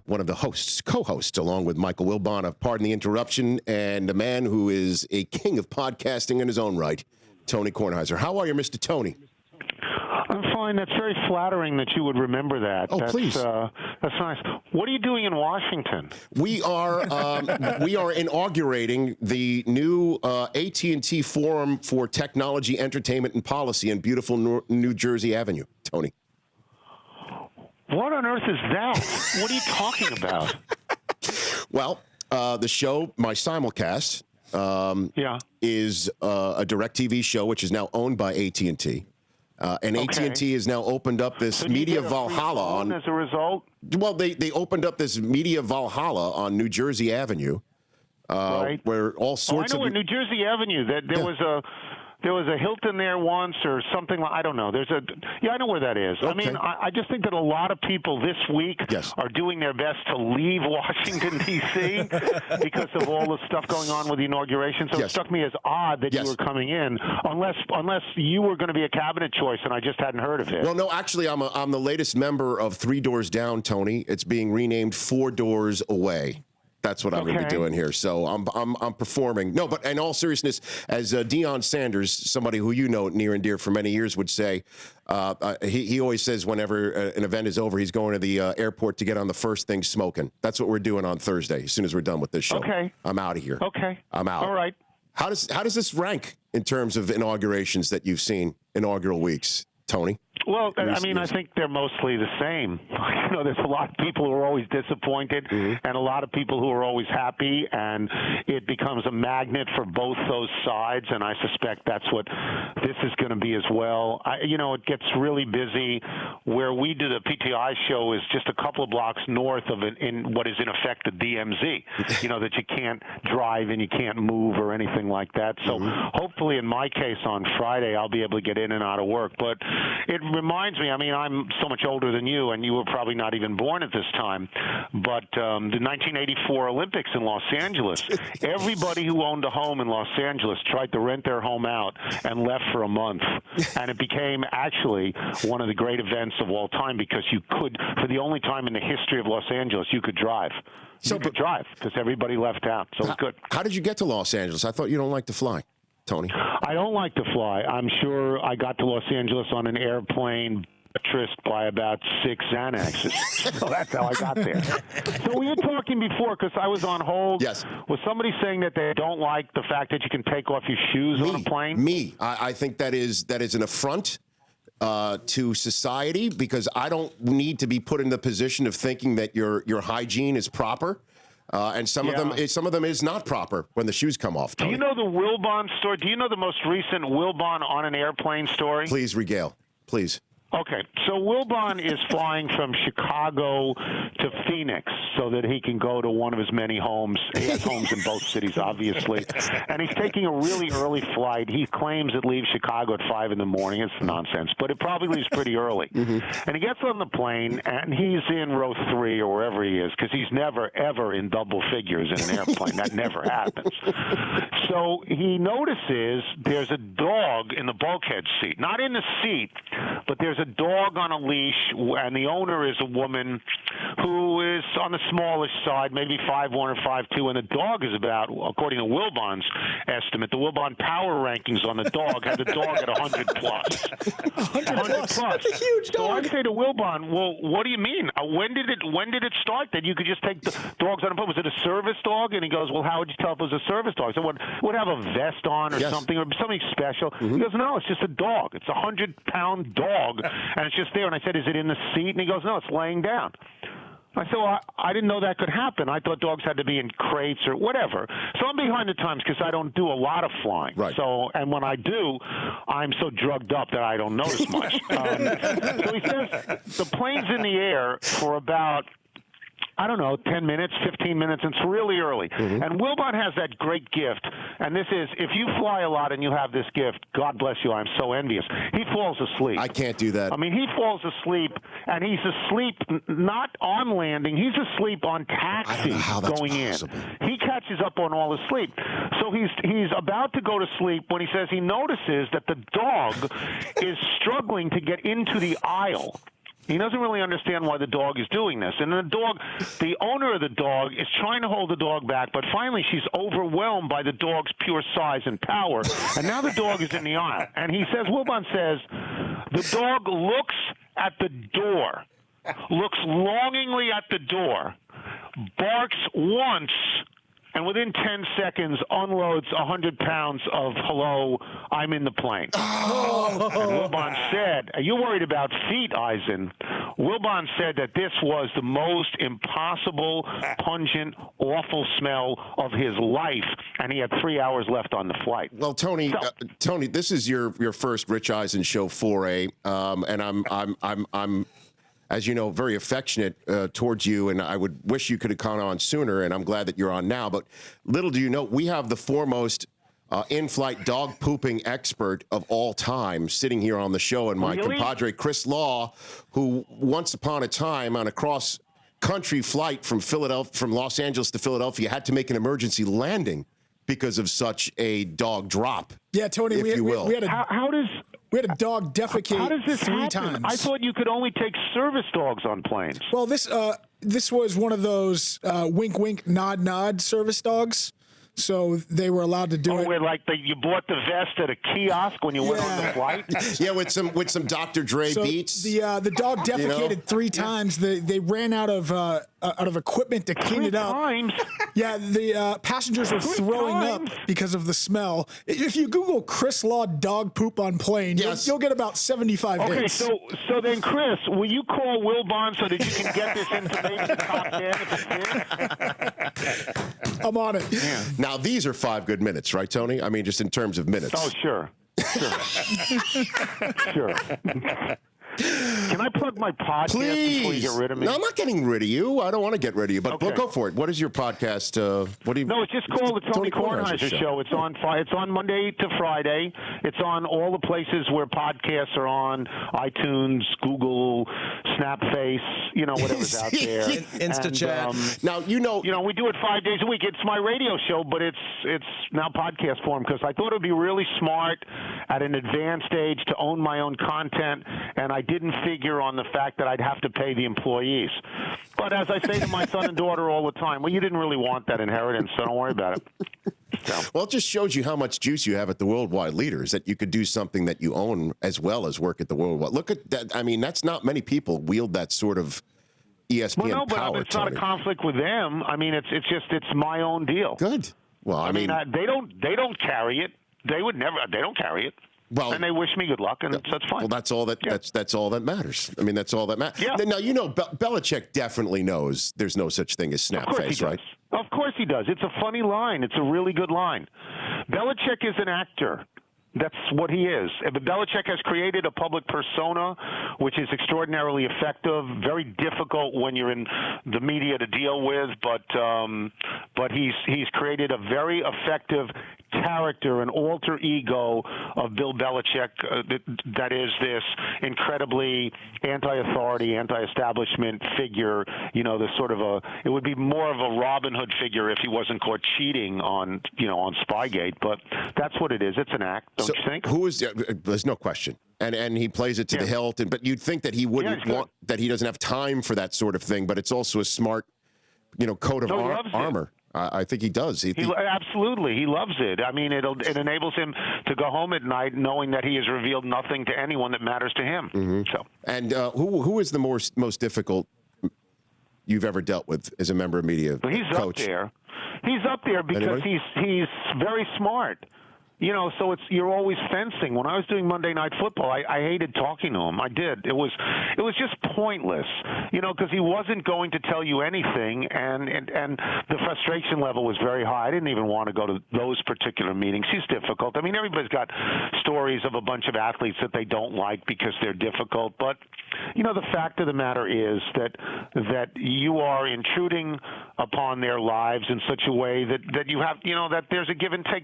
one of the hosts, co-hosts, along with Michael Wilbon of Pardon the Interruption, and a man who is a king of podcasting in his own right, Tony Kornheiser. How are you, Mr. Tony? I'm fine. That's very flattering that you would remember that. Please. That's nice. What are you doing in Washington? We are inaugurating the new AT&T Forum for Technology, Entertainment, and Policy in beautiful New Jersey Avenue, Tony. What on earth is that? What are you talking about? Well, the show, my simulcast, is a DirecTV show, which is now owned by AT&T. And AT&T has now opened up this media Valhalla on. As a result, well, they opened up this media Valhalla on New Jersey Avenue, right? Where all sorts I know of where New Jersey Avenue. There was a Hilton there once, or something like, I don't know. I know where that is. Okay. I mean, I just think that a lot of people this week are doing their best to leave Washington, D.C. because of all the stuff going on with the inauguration. So it struck me as odd that you were coming in, unless you were going to be a cabinet choice and I just hadn't heard of it. Well, no, actually, I'm the latest member of 3 Doors Down, Tony. It's being renamed 4 Doors Away. That's what I'm going to be doing here. So I'm performing. No, but in all seriousness, as Deion Sanders, somebody who you know near and dear for many years, would say, he always says whenever an event is over, he's going to the airport to get on the first thing smoking. That's what we're doing on Thursday, as soon as we're done with this show. Okay. I'm out of here. Okay. I'm out. All right. How does this rank in terms of inaugurations that you've seen, inaugural weeks, Tony? Well, I mean, I think they're mostly the same. You know, there's a lot of people who are always disappointed and a lot of people who are always happy, and it becomes a magnet for both those sides, and I suspect that's what this is going to be as well. It gets really busy. Where we do the PTI show is just a couple of blocks north of in what is in effect the DMZ, that you can't drive and you can't move or anything like that. So hopefully in my case on Friday I'll be able to get in and out of work. But it reminds me, I mean, I'm so much older than you, and you were probably not even born at this time, but the 1984 Olympics in Los Angeles, everybody who owned a home in Los Angeles tried to rent their home out and left for a month. And it became actually one of the great events of all time because you could, for the only time in the history of Los Angeles, you could drive. You could drive because everybody left out, so it was good. How did you get to Los Angeles? I thought you don't like to fly, Tony. I don't like to fly. I'm sure I got to Los Angeles on an airplane buttressed by about 6 Xanaxes. So that's how I got there. So we were talking before because I was on hold. Yes. Was somebody saying that they don't like the fact that you can take off your shoes on a plane? Me. I think that is an affront to society because I don't need to be put in the position of thinking that your hygiene is proper. And some of them is not proper when the shoes come off. Tony. Do you know the Wilbon story? Do you know the most recent Wilbon on an airplane story? Please regale. Please. Okay, so Wilbon is flying from Chicago to Phoenix so that he can go to one of his many homes. He has homes in both cities, obviously. And he's taking a really early flight. He claims it leaves Chicago at 5 in the morning. It's nonsense, but it probably leaves pretty early. And he gets on the plane, and he's in row 3 or wherever he is because he's never, ever in double figures in an airplane. That never happens. So he notices there's a dog in the bulkhead seat. Not in the seat, but there's a dog on a leash, and the owner is a woman who is on the smallish side, maybe 5'1" or 5'2", and the dog is about, according to Wilbon's estimate, the Wilbon power rankings on the dog had the dog at 100 plus. 100 plus. That's a huge dog. So I say to Wilbon, well, what do you mean? When did it start that you could just take the dogs on a plane? Was it a service dog? And he goes, well, how would you tell if it was a service dog? So would have a vest on or something special. He goes, no, it's just a dog. It's a 100-pound dog. And it's just there. And I said, is it in the seat? And he goes, no, it's laying down. I said, well, I didn't know that could happen. I thought dogs had to be in crates or whatever. So I'm behind the times because I don't do a lot of flying. Right. So, and when I do, I'm so drugged up that I don't notice much. So he says the plane's in the air for about, I don't know, 10 minutes, 15 minutes. It's really early. And Wilbon has that great gift. And this is, if you fly a lot and you have this gift, God bless you, I'm so envious. He falls asleep. I can't do that. I mean, he falls asleep, and he's asleep not on landing. He's asleep on taxi going possible. in. He catches up on all his sleep. So he's about to go to sleep when he says he notices that the dog is struggling to get into the aisle. He doesn't really understand why the dog is doing this. And the owner of the dog is trying to hold the dog back, but finally she's overwhelmed by the dog's pure size and power. And now the dog is in the aisle. And he says, Wilbon says, the dog looks at the door, looks longingly at the door, barks once, and within 10 seconds unloads 100 pounds of hello, I'm in the plane. Oh. And Wilbon said, are you worried about feet, Eisen? Wilbon said that this was the most impossible, pungent, awful smell of his life, and he had 3 hours left on the flight. Well, Tony, Tony, this is your first Rich Eisen show foray, and I'm as you know, very affectionate towards you, and I would wish you could have come on sooner, and I'm glad that you're on now. But little do you know, we have the foremost in-flight dog pooping expert of all time sitting here on the show, and my compadre, Chris Law, who once upon a time on a cross-country flight from Los Angeles to Philadelphia had to make an emergency landing because of such a dog drop. Yeah, Tony, if you will. We had a dog defecate how does this 3 happen? times. I thought you could only take service dogs on planes. Well, this was one of those wink, wink, nod, nod service dogs. So they were allowed to do it. Where you bought the vest at a kiosk when you went on the flight? Yeah, with some Dr. Dre beats. The dog defecated 3 times. They ran out of equipment to clean it up. 3 times? Yeah, the passengers were throwing up because of the smell. If you Google Chris Law dog poop on plane, you'll get about 75 hits. Okay, so then, Chris, will you call Wilbon so that you can get this information top 10 if it's I'm on it. Yeah. Now, these are 5 good minutes, right, Tony? I mean, just in terms of minutes. Oh, sure. Sure. Can I plug my podcast before you get rid of me? No, I'm not getting rid of you. I don't want to get rid of you, but go for it. What is your podcast? What do you? No, it's just called the Tony Kornheiser Show. It's on Monday to Friday. It's on all the places where podcasts are on: iTunes, Google, Snapface, whatever's out there. InstaChat. Now we do it 5 days a week. It's my radio show, but it's now podcast form because I thought it would be really smart at an advanced age to own my own content, and I didn't figure on the fact that I'd have to pay the employees. But as I say to my son and daughter all the time, well, you didn't really want that inheritance, so don't worry about it. So. Well, it just shows you how much juice you have at the Worldwide Leaders, that you could do something that you own as well as work at the Worldwide. Look at that. I mean, that's not many people wield that sort of ESPN power. But it's not a conflict with them. I mean, it's my own deal. Good. Well, I mean they don't carry it. They don't carry it. Well, and they wish me good luck, and that's fine. Well, that's all that matters. I mean, that's all that matters. Yeah. Now, Belichick definitely knows there's no such thing as Snapface, right? Of course he does. It's a funny line. It's a really good line. Belichick is an actor. That's what he is. Belichick has created a public persona, which is extraordinarily effective, very difficult when you're in the media to deal with, but he's created a very effective character, an alter ego of Bill Belichick that is this incredibly anti-authority, anti-establishment figure, the sort of it would be more of a Robin Hood figure if he wasn't caught cheating on Spygate, but that's what it is. It's an act, don't you think? There's no question. And he plays it to the hilt, but you'd think that he wouldn't want, that he doesn't have time for that sort of thing, but it's also a smart, coat of armor. I think he does. Absolutely. He loves it. I mean, it enables him to go home at night knowing that he has revealed nothing to anyone that matters to him. Mm-hmm. So, and who is the most difficult you've ever dealt with as a member of media? Well, he's coach? up there. He's up there because Anybody? he's very smart. So you're always fencing. When I was doing Monday Night Football, I hated talking to him. I did. It was just pointless, because he wasn't going to tell you anything, and the frustration level was very high. I didn't even want to go to those particular meetings. He's difficult. I mean, everybody's got stories of a bunch of athletes that they don't like because they're difficult, but the fact of the matter is that you are intruding upon their lives in such a way that you have, that there's a give and take.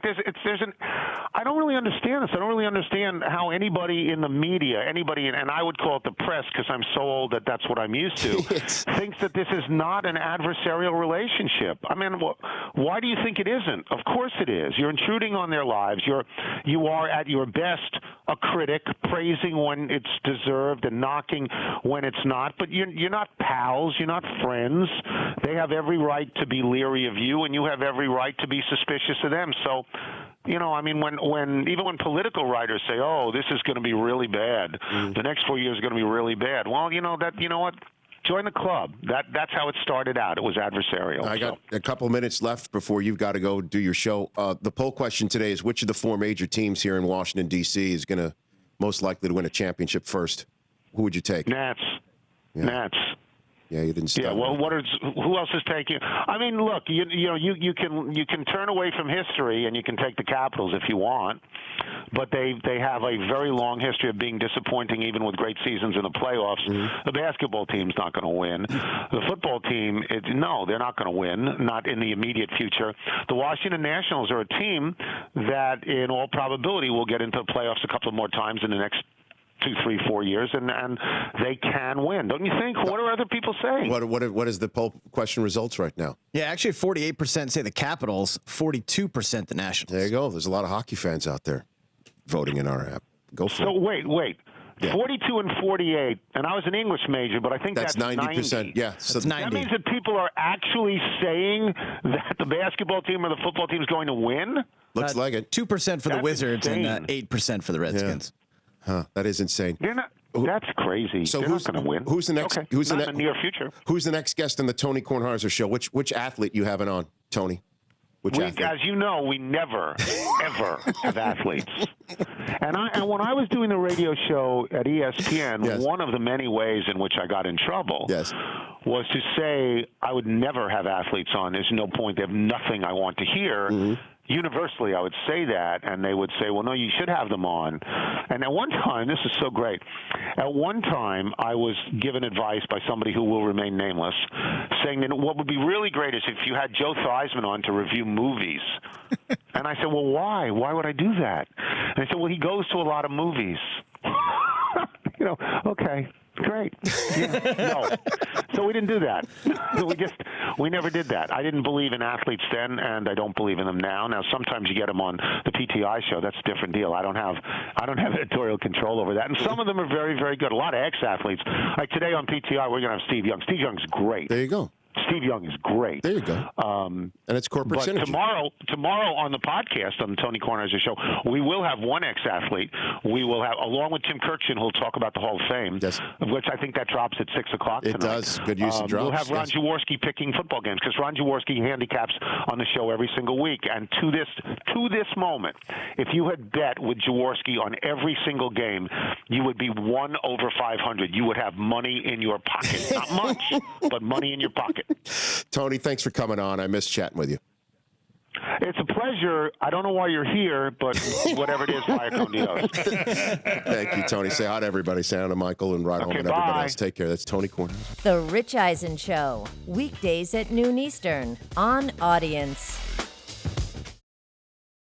I don't really understand this. I don't really understand how anybody in the media, and I would call it the press because I'm so old that that's what I'm used to, thinks that this is not an adversarial relationship. I mean, why do you think it isn't? Of course it is. You're intruding on their lives. You are at your best a critic, praising when it's deserved and knocking when it's not. But you're not pals. You're not friends. They have every right to be leery of you, and you have every right to be suspicious of them. So, I mean, even when political writers say, "Oh, this is going to be really bad. The next 4 years are going to be really bad." Well, you know what? Join the club. That's how it started out. It was adversarial. I got a couple minutes left before you've got to go do your show. The poll question today is: which of the four major teams here in Washington D.C. is going to most likely to win a championship first? Who would you take? Nats. Yeah. Nats. Yeah, you didn't stop. Yeah, well, who else is taking? I mean, look, you can turn away from history and you can take the Capitals if you want, but they have a very long history of being disappointing, even with great seasons in the playoffs. The basketball team's not going to win. The football team, no, they're not going to win, not in the immediate future. The Washington Nationals are a team that, in all probability, will get into the playoffs a couple of more times in the next 2, 3, 4 years, and they can win. Don't you think? What are other people saying? What is the poll question results right now? Yeah, actually 48% say the Capitals, 42% the Nationals. There you go. There's a lot of hockey fans out there voting in our app. Go for it. So wait. Yeah. 42 and 48, and I was an English major, but I think that's 90%. 90. Yeah, so that's 90. That means that people are actually saying that the basketball team or the football team is going to win? Looks like it. 2% for the Wizards insane. and 8% for the Redskins. Yeah. Huh, that is insane. They're not. That's crazy. So They're not going to win. Who's the next? Okay. Who's not the in the near future? Who's the next guest on the Tony Kornheiser show? Which athlete you having on, Tony? As you know, we never, ever have athletes. And when I was doing the radio show at ESPN, one of the many ways in which I got in trouble was to say I would never have athletes on. There's no point. They have nothing I want to hear. Universally, I would say that, and they would say, well, no, you should have them on. And at one time, this is so great, at one time I was given advice by somebody who will remain nameless, saying that what would be really great is if you had Joe Theismann on to review movies. And I said, well, why? Why would I do that? And I said, well, he goes to a lot of movies. Okay. Great. Yeah, no. So we didn't do that. We never did that. I didn't believe in athletes then, and I don't believe in them now. Now, sometimes you get them on the PTI show. That's a different deal. I don't have editorial control over that. And some of them are very, very good. A lot of ex-athletes. Like today on PTI, we're going to have Steve Young. Steve Young's great. There you go. Steve Young is great. There you go. And it's corporate synergy. Tomorrow on the podcast on the Tony Kornheiser show, we will have one ex-athlete. We will have, along with Tim Kirchin, who'll talk about the Hall of Fame, which I think that drops at 6 o'clock tonight. It does. Good use of drops. We'll have Ron Jaworski picking football games because Ron Jaworski handicaps on the show every single week. And to this moment, if you had bet with Jaworski on every single game, you would be 1 over 500. You would have money in your pocket. Not much, but money in your pocket. Tony, thanks for coming on. I miss chatting with you. It's a pleasure. I don't know why you're here, but whatever it is, via con Dios. Thank you, Tony. Say hi to everybody. Say hi to Michael and Ride Home and everybody else. Take care. That's Tony Kornheiser. The Rich Eisen Show, weekdays at noon Eastern on Audience.